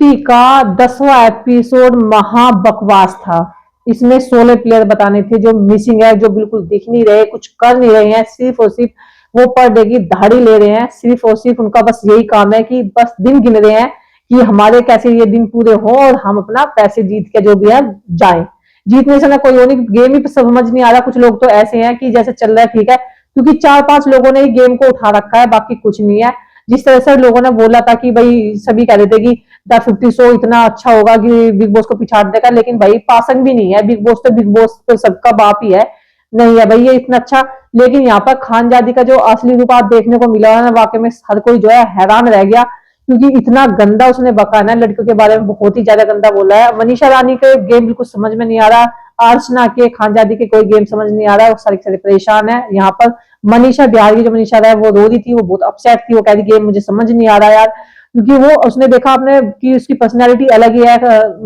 50 का 10वां एपिसोड महा बकवास था। इसमें 16 प्लेयर बताने थे जो मिसिंग है, जो बिल्कुल दिख नहीं रहे, कुछ कर नहीं रहे हैं, सिर्फ और सिर्फ वो पर डे की दहाड़ी ले रहे हैं। सिर्फ और सिर्फ उनका बस यही काम है कि बस दिन गिन रहे हैं कि हमारे कैसे ये दिन पूरे हो और हम अपना पैसे जीत के जो भी है जाए। जीतने से ना कोई होनी, गेम ही समझ नहीं आ रहा। कुछ लोग तो ऐसे हैं कि जैसे चल रहा है ठीक है, क्योंकि 4-5 लोगों ने ही गेम को उठा रखा है, बाकी कुछ नहीं है। जिस तरह से लोगों ने बोला था कि भाई सभी कह रहे थे कि द 50 शो इतना अच्छा होगा कि बिग बॉस को पिछाड़ देगा, लेकिन भाई पासन भी नहीं है। बिग बॉस तो सबका बाप ही है, नहीं है भाई ये इतना अच्छा। लेकिन यहाँ पर खानजादी का जो असली रूप आप देखने को मिला है ना, वाकई में हर कोई जो है हैरान रह गया, क्योंकि इतना गंदा उसने बका ना लड़कियों के बारे में, बहुत ही ज्यादा गंदा बोला है। मनीषा रानी के गेम बिल्कुल समझ में नहीं आ रहा, अर्चना के, खानजादी के कोई गेम समझ नहीं आ रहा है, वो सारे परेशान है। यहाँ पर मनीषा बिहार की जो मनीषा है वो रो रही थी, वो बहुत अपसेट थी, वो कह रही गेम मुझे समझ नहीं आ रहा यार, क्योंकि वो उसने देखा आपने कि उसकी पर्सनैलिटी अलग ही है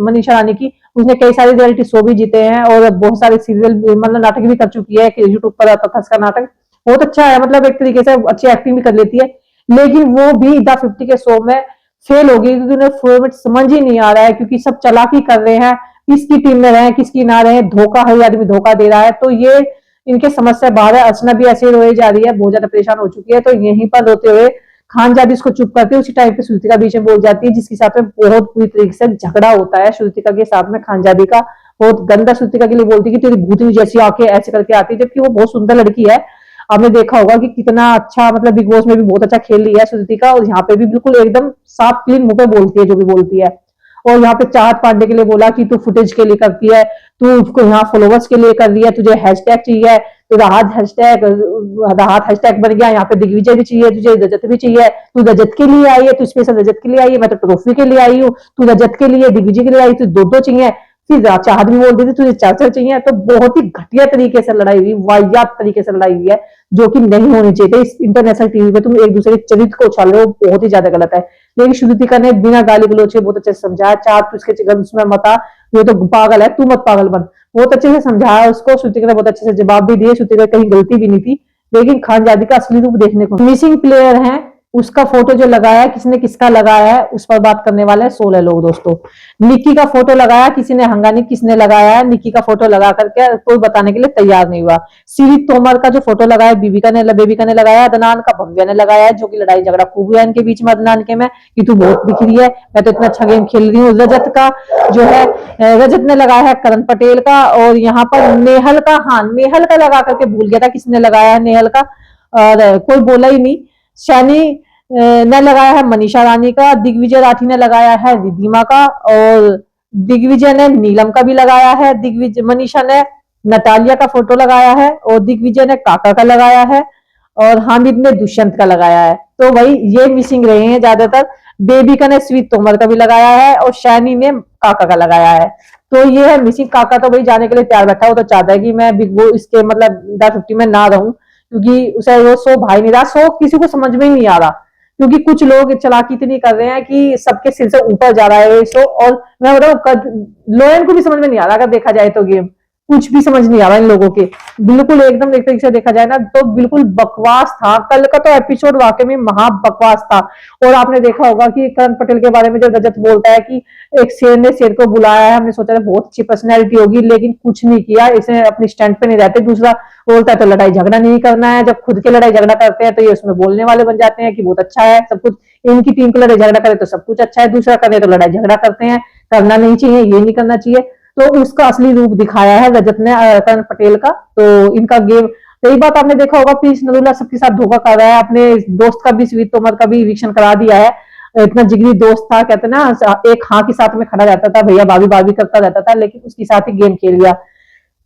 मनीषा रानी की। उसने कई सारे रियलिटी शो भी जीते हैं और बहुत सारे सीरियल मतलब नाटक भी कर चुकी है, यूट्यूब पर आता था इसका नाटक, बहुत अच्छा है, मतलब एक तरीके से अच्छी एक्टिंग भी कर लेती है। लेकिन वो भी द 50 के शो में फेल हो गई, क्योंकि उन्हें फॉर्मेट समझ ही नहीं आ रहा है, क्योंकि सब चालाकी कर रहे हैं, किसकी टीम में रहे किसकी ना रहे, धोखा हर आदमी धोखा दे रहा है। तो ये इनके समस्या बाहर है। अर्चना भी ऐसे रोए जा रही है, बहुत ज्यादा परेशान हो चुकी है। तो यहीं पर रोते हुए खानजादी इसको चुप करती है, उसी टाइम पे श्रुतिका बीच में बोल जाती है, जिसके साथ में बहुत पूरी तरीके से झगड़ा होता है श्रुतिका के साथ में खानजादी का। बहुत गंदा श्रुतिका के लिए बोलती है कि तेरी भूतनी जैसी आंखें ऐसे करके आती है, जबकि वो बहुत सुंदर लड़की है। आपने देखा होगा कि कितना अच्छा, मतलब बिग बॉस में भी बहुत अच्छा खेल लिया है श्रुतिका, और यहाँ पे भी बिल्कुल एकदम साफ क्लीन मुंह पे बोलती है जो भी बोलती है। और यहाँ पे चाहत पांडे के लिए बोला कि तू फुटेज के लिए करती है, तू उसको यहाँ फॉलोवर्स के लिए कर रही है, तुझे हैशटैग चाहिए तो राहत हैशटैग बन गया, यहाँ पे दिग्विजय भी चाहिए, तुझे रजत भी चाहिए, तू रजत के लिए आई है, तू स्पेशल रजत के लिए आई है, मैं तो ट्रॉफी के लिए आई हूँ, तू रजत के लिए दिग्विजय के लिए आई, तू दो चाहिए। फिर चाहत भी बोल दी थी तुझे 4 चाहिए। तो बहुत ही घटिया तरीके से लड़ाई हुई, वाहियात तरीके से लड़ाई हुई है, जो कि नहीं होनी चाहिए थी। इस इंटरनेशनल टीवी पे तुम एक दूसरे के चरित्र को उछाल रहे हो, बहुत ही ज्यादा गलत है। लेकिन श्रुतिका ने बिना गाली गलोच के बहुत अच्छे से समझाया, चार तू इसके उसमें मत आ, ये तो पागल है, तू मत पागल बन। बहुत अच्छे से समझाया उसको, श्रुतिका ने बहुत अच्छे से जवाब भी दिए, श्रुतिका कहीं गलती भी नहीं थी। लेकिन खानजादी का असली रूप देखने को मिसिंग प्लेयर है, उसका फोटो जो लगाया है, किसने किसका लगाया है उस पर बात करने वाले हैं 16 लोग दोस्तों। निक्की का फोटो लगाया किसी ने, हंगानी किसने लगाया है, निक्की का फोटो लगा करके कोई बताने के लिए तैयार नहीं हुआ। सीरी तोमर का जो फोटो लगाया बेबीका ने लगाया, अदनान का भव्या ने लगाया है, जो कि लड़ाई झगड़ा खूब हुआ इनके बीच में अदनान के में कि तू बहुत दिख रही है, मैं तो इतना अच्छा गेम खेल रही हूँ। रजत का जो है, रजत ने लगाया है करण पटेल का, और यहाँ पर नेहल का, हाँ नेहल का लगा करके भूल गया था किसने लगाया है नेहल का, और कोई बोला ही नहीं। शैनी ने लगाया है मनीषा रानी का, दिग्विजय राठी ने लगाया है रिधिमा का, और दिग्विजय ने नीलम का भी लगाया है, दिग्विजय मनीषा ने नटालिया का फोटो लगाया है, और दिग्विजय ने काका का लगाया है, और हामिद ने दुष्यंत का लगाया है। तो भाई ये मिसिंग रहे हैं ज्यादातर। बेबिका ने स्वीट तोमर का भी लगाया है, और शैनी ने काका का लगाया है। तो ये है मिसिंग। काका तो भाई जाने के लिए तैयार बैठा, वो तो चाहता है कि मैं बिग बॉस इसके मतलब द 50 में ना रहूं, क्योंकि उसे वो शो भाई नहीं रहा, शो किसी को समझ में ही नहीं आ रहा, क्योंकि कुछ लोग चालाकी इतनी कर रहे हैं कि सबके सिर से ऊपर जा रहा है ये शो। और मैं बताऊं, लोयन को भी समझ में नहीं आ रहा, अगर देखा जाए तो गेम कुछ भी समझ नहीं आ रहा इन लोगों के, बिल्कुल एकदम एक तरीके से देखा जाए ना तो बिल्कुल बकवास था। कल का तो एपिसोड वाकई में महा बकवास था। और आपने देखा होगा कि करण पटेल के बारे में जब रजत बोलता है कि एक शेर ने शेर को बुलाया है, हमने सोचा था बहुत अच्छी पर्सनैलिटी होगी, लेकिन कुछ नहीं किया, इसे अपने स्टैंड पे नहीं रहते। दूसरा बोलता है तो लड़ाई झगड़ा नहीं करना है, जब खुद के लड़ाई झगड़ा करते हैं तो ये उसमें बोलने वाले बन जाते हैं कि बहुत अच्छा है सब कुछ, इनकी टीम को लड़ाई झगड़ा करे तो सब कुछ अच्छा है, दूसरा करे तो लड़ाई झगड़ा करते हैं, करना नहीं चाहिए, ये नहीं करना चाहिए। तो उसका असली रूप दिखाया है रजत ने करण पटेल का। तो इनका गेम, यही बात आपने देखा होगा, प्रिंस नरूला सबके साथ धोखा कर रहा है, अपने दोस्त का भी, स्वीट तोमर का भी इविक्शन करा दिया है। इतना जिगरी दोस्त था, कहते ना एक हाँ के साथ में खड़ा रहता था, भैया भाभी भाभी करता रहता था, लेकिन उसके साथ ही गेम खेल लिया।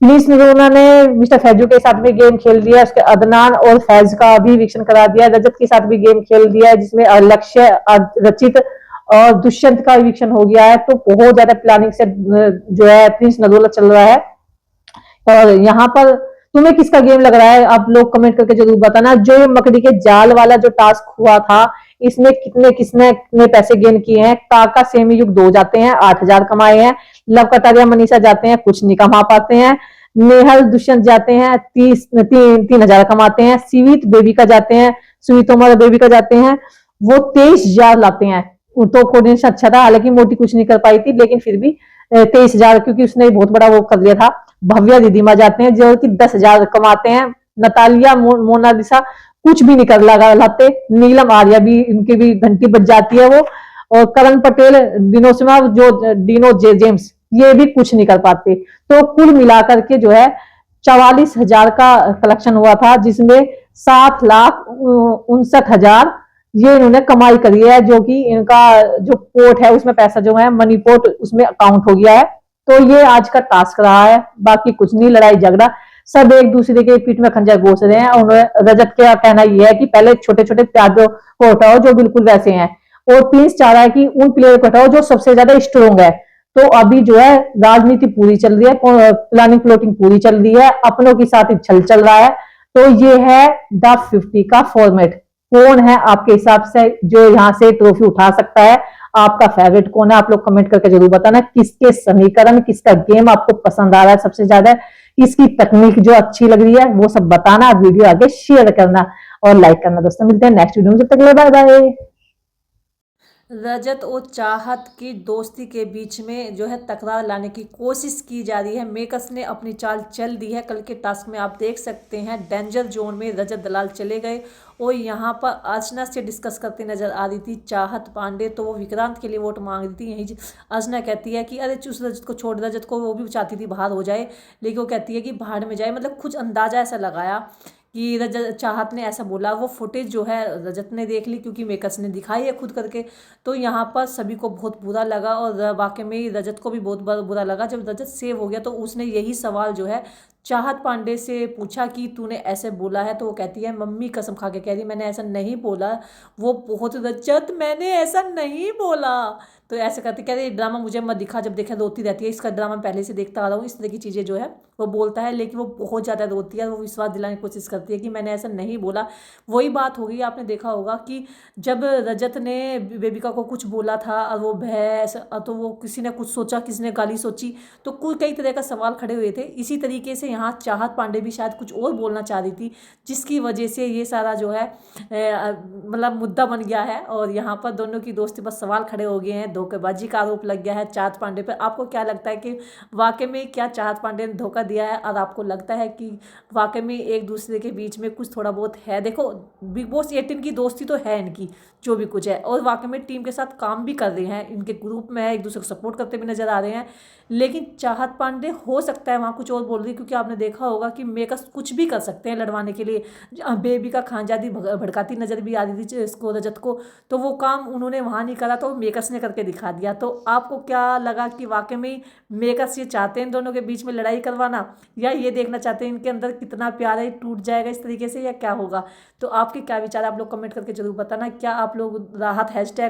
प्रिंस नरूला ने मिस्टर फैजू के साथ भी गेम खेल दिया, उसके अदनान और फैज का भी इविक्शन करा दिया, रजत के साथ भी गेम खेल दिया, जिसमें लक्ष्य, रचित और दुष्यंत का इविक्शन हो गया है। तो बहुत ज्यादा प्लानिंग से जो है प्रिंस नरूला चल रहा है। और यहाँ पर तुम्हें किसका गेम लग रहा है, आप लोग कमेंट करके जरूर बताना। जो ये मकड़ी के जाल वाला जो टास्क हुआ था, इसमें कितने किसने कितने पैसे गेन किए हैं। काका सेमी युग 2 जाते हैं, 8,000 कमाए हैं। लव कटारिया मनीषा जाते हैं, कुछ नहीं कमा पाते हैं। नेहल दुष्यंत जाते हैं, 3,000 कमाते हैं। सीवित बेबी का जाते हैं, स्वीट तोमर बेबी का जाते हैं, वो 23,000 लाते हैं। तो कोऑर्डिनेशन अच्छा था, हालांकि मोटी कुछ नहीं कर पाई थी, लेकिन फिर भी 23,000, क्योंकि उसने बहुत बड़ा वो कर लिया था। भव्या दीदीमा जाते हैं जो कि 10,000 कमाते हैं। नतालिया, मोनालिसा कुछ भी नहीं कर लगा लाते। नीलम आर्या भी, इनकी भी घंटी बज जाती है वो। और करण पटेल, डिनोसिमा, जो डिनो जेम्स, ये भी कुछ नहीं कर पाते। तो कुल मिलाकर के जो है 44,000 का कलेक्शन हुआ था, जिसमें 7,59,000 ये इन्होंने कमाई करी है, जो कि इनका जो पोर्ट है उसमें पैसा जो है मनी पोर्ट उसमें अकाउंट हो गया है। तो ये आज का टास्क रहा है, बाकी कुछ नहीं, लड़ाई झगड़ा, सब एक दूसरे के पीठ में खंजर घोष रहे हैं। और रजत का कहना यह है कि पहले छोटे छोटे प्यादों को हटाओ जो बिल्कुल वैसे हैं, और प्रिंस चाह रहा है कि उन प्लेयर को हटाओ जो सबसे ज्यादा स्ट्रोंग है। तो अभी जो है राजनीति पूरी चल रही है, प्लानिंग प्लॉटिंग पूरी चल रही है, अपनों के साथ छल चल रहा है। तो ये है द 50 का फॉर्मेट। कौन है आपके हिसाब से जो यहाँ से ट्रॉफी उठा सकता है? आपका फेवरेट कौन है? आप लोग कमेंट करके जरूर बताना। किसके समीकरण, किसका गेम आपको पसंद आ रहा है सबसे ज्यादा, किसकी तकनीक जो अच्छी लग रही है, वो सब बताना। वीडियो आगे शेयर करना और लाइक करना। दोस्तों मिलते हैं नेक्स्ट वीडियो में, जब तक के लिए बाय बाय। रजत और चाहत की दोस्ती के बीच में जो है तकरार लाने की कोशिश की जा रही है। मेकर्स ने अपनी चाल चल दी है। कल के टास्क में आप देख सकते हैं डेंजर जोन में रजत दलाल चले गए और यहाँ पर अर्चना से डिस्कस करते नजर आ रही थी चाहत पांडे। तो वो विक्रांत के लिए वोट मांग रही थी। यही अर्चना कहती है कि अरे उस रजत को छोड़, रजत को वो भी चाहती थी बाहर हो जाए, लेकिन वो कहती है कि बाहर में जाए। मतलब कुछ अंदाजा ऐसा लगाया कि रजत, चाहत ने ऐसा बोला। वो फुटेज जो है रजत ने देख ली क्योंकि मेकर्स ने दिखाई है खुद करके। तो यहाँ पर सभी को बहुत बुरा लगा और वाकई में रजत को भी बहुत बुरा लगा। जब रजत सेव हो गया तो उसने यही सवाल जो है चाहत पांडे से पूछा कि तूने ऐसे बोला है। तो वो कहती है, मम्मी कसम खा के कह रही मैंने ऐसा नहीं बोला। वो बहुत, रजत मैंने ऐसा नहीं बोला। तो ऐसे करते कह रही ड्रामा मुझे मत दिखा, जब देखा रोती रहती है। इसका ड्रामा पहले से देखता आ रहा हूँ, इस तरह की चीज़ें जो है वो बोलता है, लेकिन वो बहुत ज़्यादा रोती है और वो विश्वास दिलाने की कोशिश करती है कि मैंने ऐसा नहीं बोला। वही बात हो गई, आपने देखा होगा कि जब रजत ने बेबिका को कुछ बोला था और वो भैंस, तो वो किसी ने कुछ सोचा, किसी ने गाली सोची, तो कुल कई तरह का सवाल खड़े हुए थे। इसी तरीके से यहाँ चाहत पांडे भी शायद कुछ और बोलना चाह रही थी, जिसकी वजह से ये सारा जो है मतलब मुद्दा बन गया है। और यहाँ पर दोनों की दोस्ती पर सवाल खड़े हो गए हैं, धोखेबाजी का आरोप लग गया है चाहत पांडे पर। आपको क्या लगता है कि वाकई में क्या चाहत पांडे ने धोखा दिया है? और आपको लगता है कि वाकई में एक दूसरे के बीच में कुछ थोड़ा बहुत है? देखो बिग बॉस 18 की दोस्ती तो है इनकी, जो भी कुछ है, और वाकई में टीम के साथ काम भी कर रहे हैं, इनके ग्रुप में है, एक दूसरे को सपोर्ट करते भी नजर आ रहे हैं। लेकिन चाहत पांडे हो सकता है वहाँ कुछ और बोल रही, क्योंकि आपने देखा होगा कि मेकर्स कुछ भी कर सकते हैं लड़वाने के लिए। बेबी का खानजादी भड़काती नजर भी आ रही थी इसको, रजत को। तो वो काम उन्होंने वहाँ नहीं करा, तो मेकर्स ने करके दिखा दिया। तो आपको क्या लगा कि वाकई में मेकर्स ये चाहते हैं इन दोनों के बीच में लड़ाई करवाना, या ये देखना चाहते हैं इनके अंदर कितना प्यार है, टूट जाएगा इस तरीके से, या क्या होगा? तो आपके क्या विचार, आप लोग कमेंट करके जरूर बताना। क्या आप लोग राहत हैशटैग